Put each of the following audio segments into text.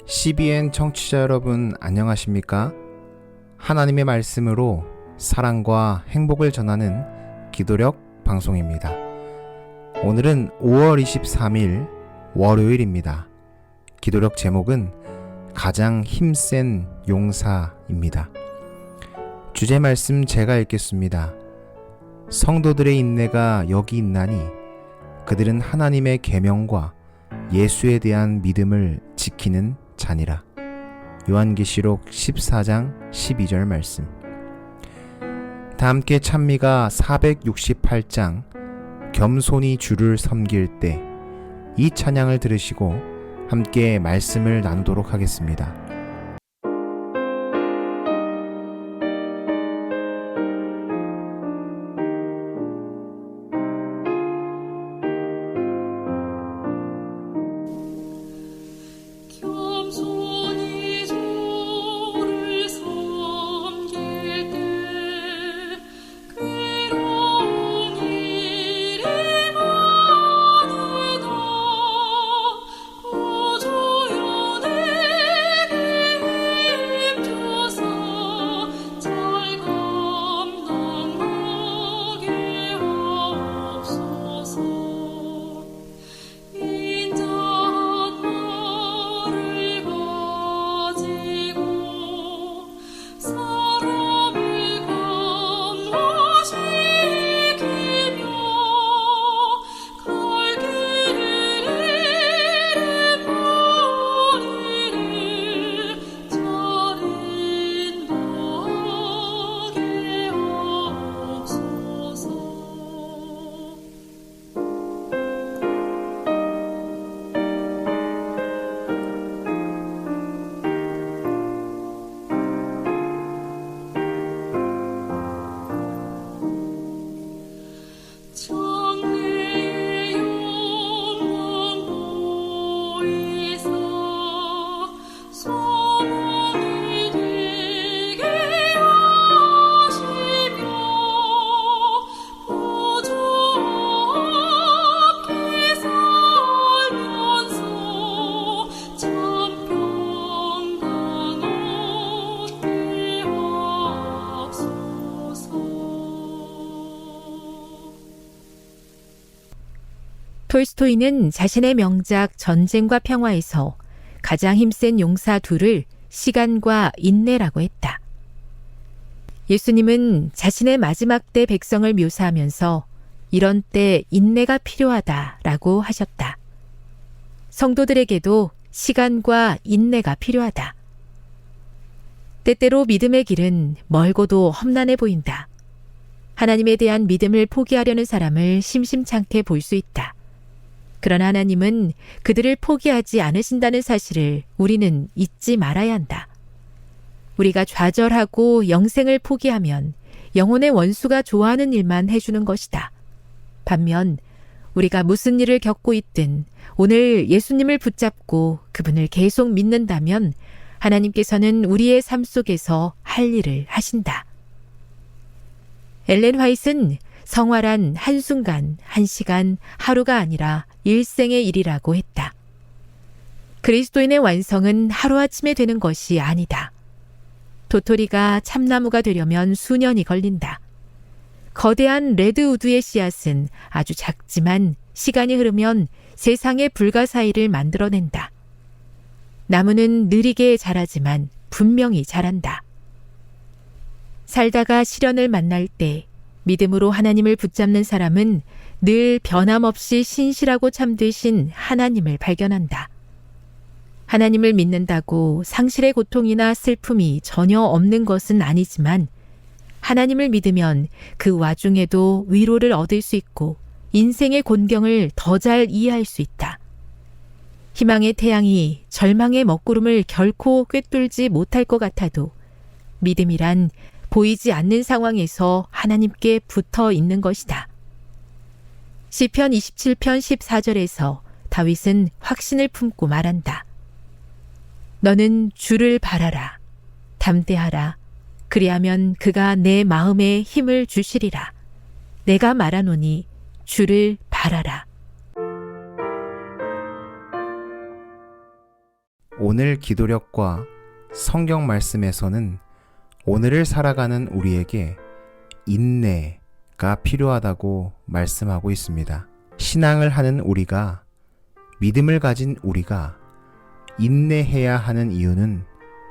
CBN 청취자 여러분 안녕하십니까? 하나님의 말씀으로 사랑과 행복을 전하는 기도력 방송입니다. 오늘은 5월 23일 월요일입니다. 기도력 제목은 가장 힘센 용사입니다. 주제 말씀 제가 읽겠습니다. 성도들의 인내가 여기 있나니 그들은 하나님의 계명과 예수에 대한 믿음을 지키는 자니라. 요한계시록 14장 12절 말씀. 다 함께 찬미가 468장 겸손히 주를 섬길 때 이 찬양을 들으시고 함께 말씀을 나누도록 하겠습니다. 톨스토이는 자신의 명작 전쟁과 평화에서 가장 힘센 용사 둘을 시간과 인내라고 했다. 예수님은 자신의 마지막 때 백성을 묘사하면서 이런 때 인내가 필요하다라고 하셨다. 성도들에게도 시간과 인내가 필요하다. 때때로 믿음의 길은 멀고도 험난해 보인다. 하나님에 대한 믿음을 포기하려는 사람을 심심찮게 볼 수 있다. 그러나 하나님은 그들을 포기하지 않으신다는 사실을 우리는 잊지 말아야 한다. 우리가 좌절하고 영생을 포기하면 영혼의 원수가 좋아하는 일만 해주는 것이다. 반면 우리가 무슨 일을 겪고 있든 오늘 예수님을 붙잡고 그분을 계속 믿는다면 하나님께서는 우리의 삶 속에서 할 일을 하신다. 엘렌 화이트는 성화란 한순간, 한시간, 하루가 아니라 일생의 일이라고 했다. 그리스도인의 완성은 하루아침에 되는 것이 아니다. 도토리가 참나무가 되려면 수년이 걸린다. 거대한 레드우드의 씨앗은 아주 작지만 시간이 흐르면 세상의 불가사의를 만들어낸다. 나무는 느리게 자라지만 분명히 자란다. 살다가 시련을 만날 때 믿음으로 하나님을 붙잡는 사람은 늘 변함없이 신실하고 참되신 하나님을 발견한다. 하나님을 믿는다고 상실의 고통이나 슬픔이 전혀 없는 것은 아니지만 하나님을 믿으면 그 와중에도 위로를 얻을 수 있고 인생의 곤경을 더 잘 이해할 수 있다. 희망의 태양이 절망의 먹구름을 결코 꿰뚫지 못할 것 같아도 믿음이란 보이지 않는 상황에서 하나님께 붙어 있는 것이다. 시편 27편 14절에서 다윗은 확신을 품고 말한다. 너는 주를 바라라. 담대하라. 그리하면 그가 내 마음에 힘을 주시리라. 내가 말하노니 주를 바라라. 오늘 기도력과 성경 말씀에서는 오늘을 살아가는 우리에게 인내가 필요하다고 말씀하고 있습니다. 신앙을 하는 우리가, 믿음을 가진 우리가 인내해야 하는 이유는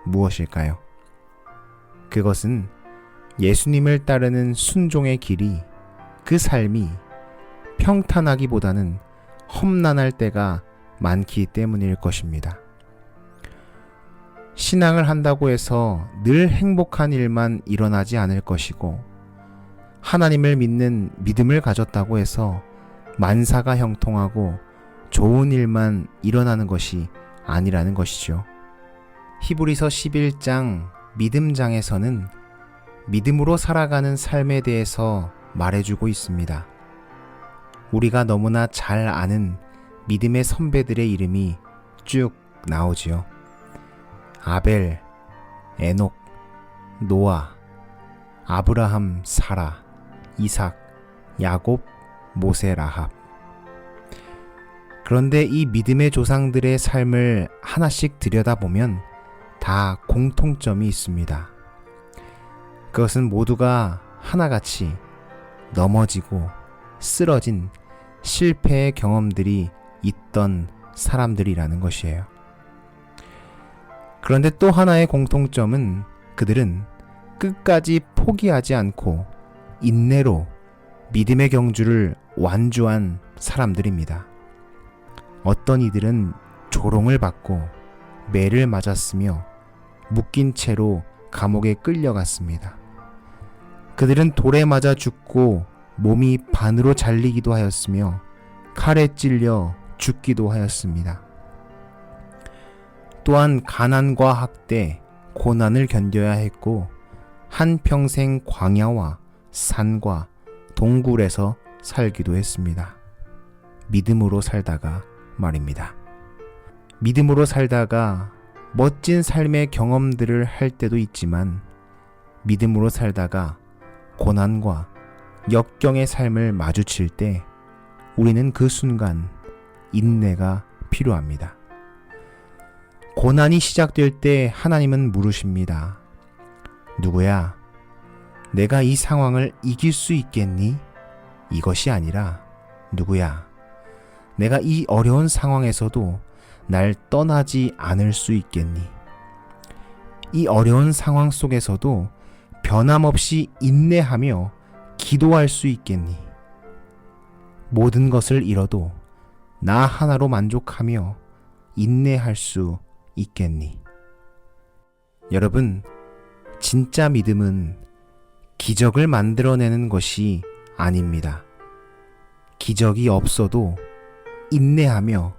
무엇일까요? 그것은 예수님을 따르는 순종의 길이, 그 삶이 평탄하기보다는 험난할 때가 많기 때문일 것입니다. 신앙을 한다고 해서 늘 행복한 일만 일어나지 않을 것이고, 하나님을 믿는 믿음을 가졌다고 해서 만사가 형통하고 좋은 일만 일어나는 것이 아니라는 것이죠. 히브리서 11장 믿음장에서는 믿음으로 살아가는 삶에 대해서 말해주고 있습니다. 우리가 너무나 잘 아는 믿음의 선배들의 이름이 쭉 나오지요. 아벨, 에녹, 노아, 아브라함, 사라, 이삭, 야곱, 모세, 라합. 그런데 이 믿음의 조상들의 삶을 하나씩 들여다보면 다 공통점이 있습니다. 그것은 모두가 하나같이 넘어지고 쓰러진 실패의 경험들이 있던 사람들이라는 것이에요. 그런데 또 하나의 공통점은 그들은 끝까지 포기하지 않고 인내로 믿음의 경주를 완주한 사람들입니다. 어떤 이들은 조롱을 받고 매를 맞았으며 묶인 채로 감옥에 끌려갔습니다. 그들은 돌에 맞아 죽고 몸이 반으로 잘리기도 하였으며 칼에 찔려 죽기도 하였습니다. 또한 가난과 학대, 고난을 견뎌야 했고 한평생 광야와 산과 동굴에서 살기도 했습니다. 믿음으로 살다가 말입니다. 믿음으로 살다가 멋진 삶의 경험들을 할 때도 있지만 믿음으로 살다가 고난과 역경의 삶을 마주칠 때 우리는 그 순간 인내가 필요합니다. 고난이 시작될 때 하나님은 물으십니다. 누구야? 내가 이 상황을 이길 수 있겠니? 이것이 아니라 누구야? 내가 이 어려운 상황에서도 날 떠나지 않을 수 있겠니? 이 어려운 상황 속에서도 변함없이 인내하며 기도할 수 있겠니? 모든 것을 잃어도 나 하나로 만족하며 인내할 수 있겠니? 여러분, 진짜 믿음은 기적을 만들어내는 것이 아닙니다. 기적이 없어도 인내하며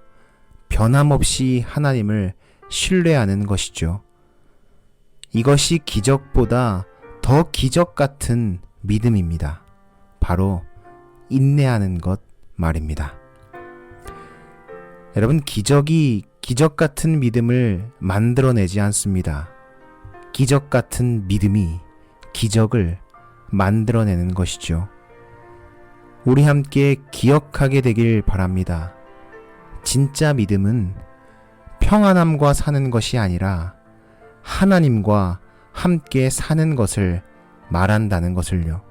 변함없이 하나님을 신뢰하는 것이죠. 이것이 기적보다 더 기적 같은 믿음입니다. 바로 인내하는 것 말입니다. 여러분, 기적이 기적 같은 믿음을 만들어내지 않습니다. 기적 같은 믿음이 기적을 만들어내는 것이죠. 우리 함께 기억하게 되길 바랍니다. 진짜 믿음은 평안함과 사는 것이 아니라 하나님과 함께 사는 것을 말한다는 것을요.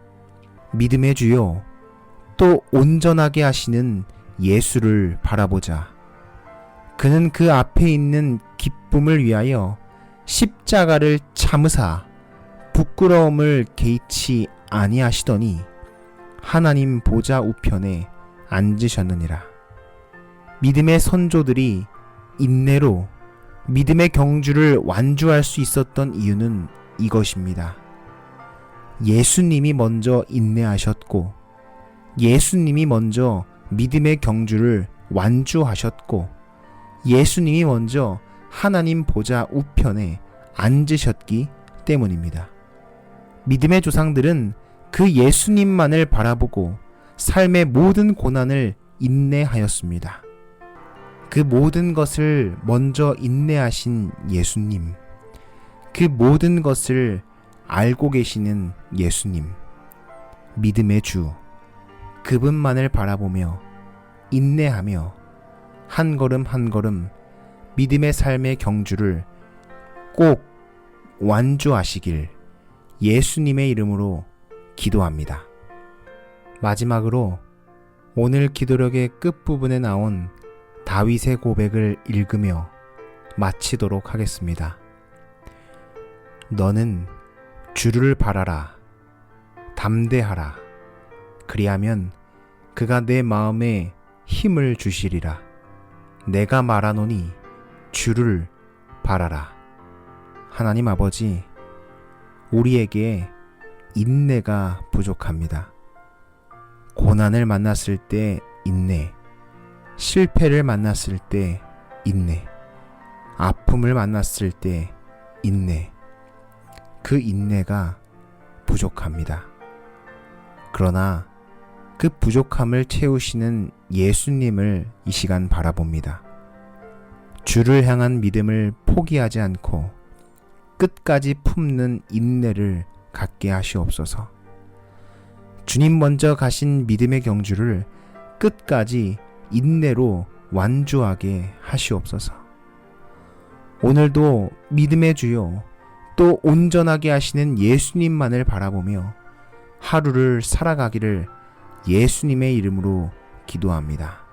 믿음의 주요, 또 온전하게 하시는 예수를 바라보자. 그는 그 앞에 있는 기쁨을 위하여 십자가를 참으사 부끄러움을 개의치 아니하시더니 하나님 보좌 우편에 앉으셨느니라. 믿음의 선조들이 인내로 믿음의 경주를 완주할 수 있었던 이유는 이것입니다. 예수님이 먼저 인내하셨고, 예수님이 먼저 믿음의 경주를 완주하셨고, 예수님이 먼저 하나님 보좌 우편에 앉으셨기 때문입니다. 믿음의 조상들은 그 예수님만을 바라보고 삶의 모든 고난을 인내하였습니다. 그 모든 것을 먼저 인내하신 예수님, 그 모든 것을 알고 계시는 예수님, 믿음의 주, 그분만을 바라보며 인내하며 한 걸음 한 걸음 믿음의 삶의 경주를 꼭 완주하시길 예수님의 이름으로 기도합니다. 마지막으로 오늘 기도력의 끝부분에 나온 다윗의 고백을 읽으며 마치도록 하겠습니다. 너는 주를 바라라. 담대하라. 그리하면 그가 내 마음에 힘을 주시리라. 내가 말하노니 주를 바라라. 하나님 아버지, 우리에게 인내가 부족합니다. 고난을 만났을 때 인내, 실패를 만났을 때 인내, 아픔을 만났을 때 인내, 그 인내가 부족합니다. 그러나 그 부족함을 채우시는 예수님을 이 시간 바라봅니다. 주를 향한 믿음을 포기하지 않고 끝까지 품는 인내를 갖게 하시옵소서. 주님 먼저 가신 믿음의 경주를 끝까지 인내로 완주하게 하시옵소서. 오늘도 믿음의 주요 또 온전하게 하시는 예수님만을 바라보며 하루를 살아가기를 예수님의 이름으로 기도합니다.